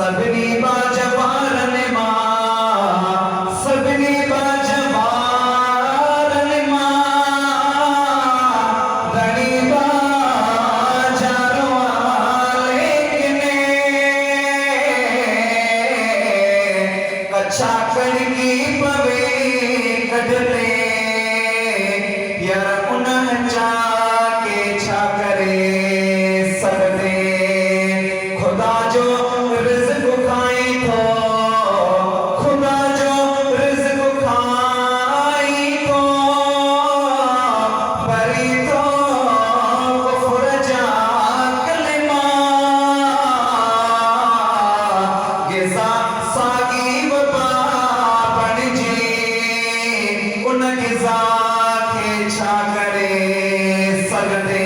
सबनी बाजवारन मां सबनी बाजवारन मां घणी बाजारो लेकिन कच्छा कणकी पवे कढले यार उन्ह जाके छा करे सकदे खुदा जो रिज़्क़ खाई थो खुदा जो रिज़्क़ खाई थो परी थो कुफ्र जा कलिमा गिज़ा सागी वबा बणिजी उन गिज़ा खे छा करे सघंदे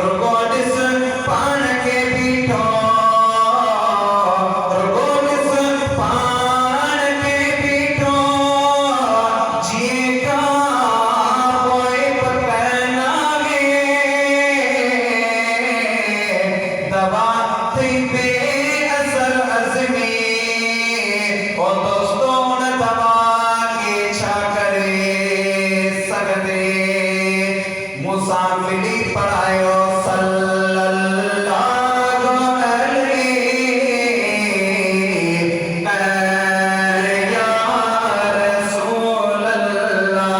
रुगो ॾिस पाण खे बीठो रुगो ॾिस पाण खे बीठो जीअं का पोइ पकनावे दवा थी बेअसर अज़मी ओ दोस्तो उन दवा खे छा करे सघंदे मूंसां मिली पढ़ायो सल्लल्लाहु अलैहि या रसूल अल्लाह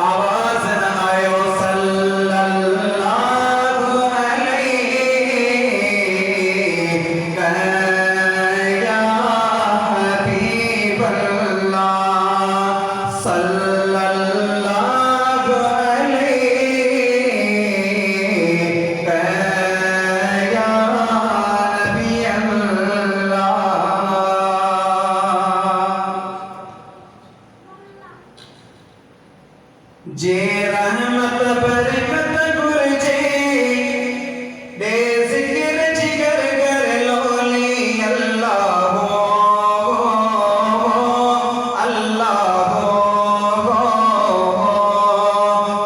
आवाज़ न आयो सल्लल्लाहु अलैहि या हबीब अल्लाह सल्लल्लाहु अलैहि या नबी अल्लाह जे रहमत बरकत घुर्जे दे ज़िक्र जिगर कर लोली अल्लाह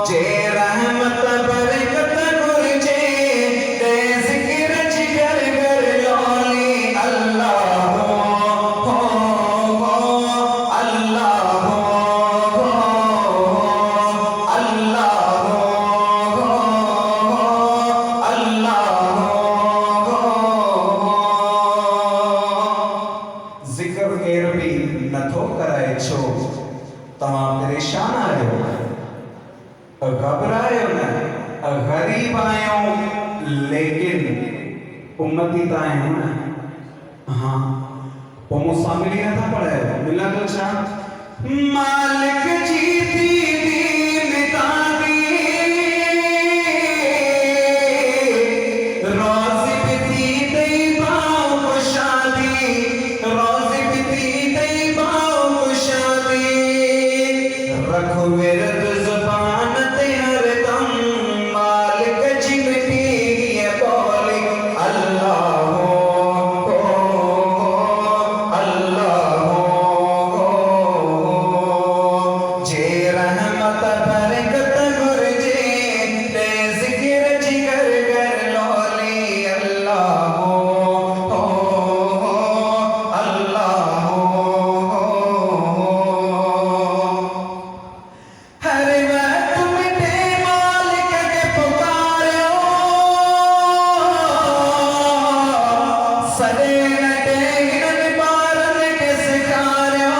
जे रहमत बरकत घुर्जे दे ज़िक्र जिगर कर लोली अल्लाह ज़िक्र केर भी नथो कराए छो तव्हां परेशान आहियो घबरायो न ग़रीब आहियो लेकिन उम्मती त आहियूं न हाँ पोइ मूंसां मिली नथा पढ़ायो मिलंदो छा मालिक जी दीदी मितादी रोज़ी भी थी दई भाव खुशादी रोज़ी भी थी दई भाव खुशादी रख विरद ज़ुबान ते हरदम मालिक जी मिठी ये बोली अल्लाह जे रहमत बरकत घुर्जे ते ज़िक्र जिगर कर लोली अल्लाह हर वक्त मिठे मालिक के पुकारियो सॾे नटे हिननि ॿारनि खे सेखारियो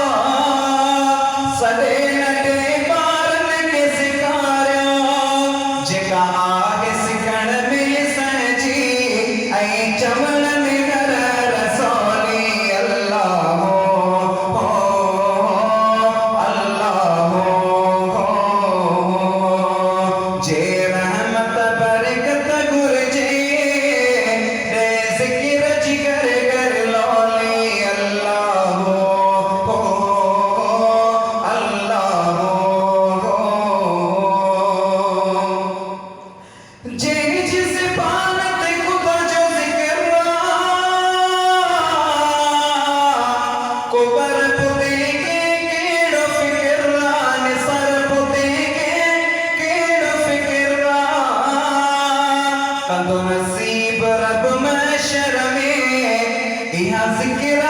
सॾे नटे ॿारनि खे सेखारियो जेका आहे सिखण में सहिजी ऐं चवण में घर रसोली अल्लाह जे रहमत बरकत घुर्जे दे ज़िक्र जिगर कर यहाँ जिक्र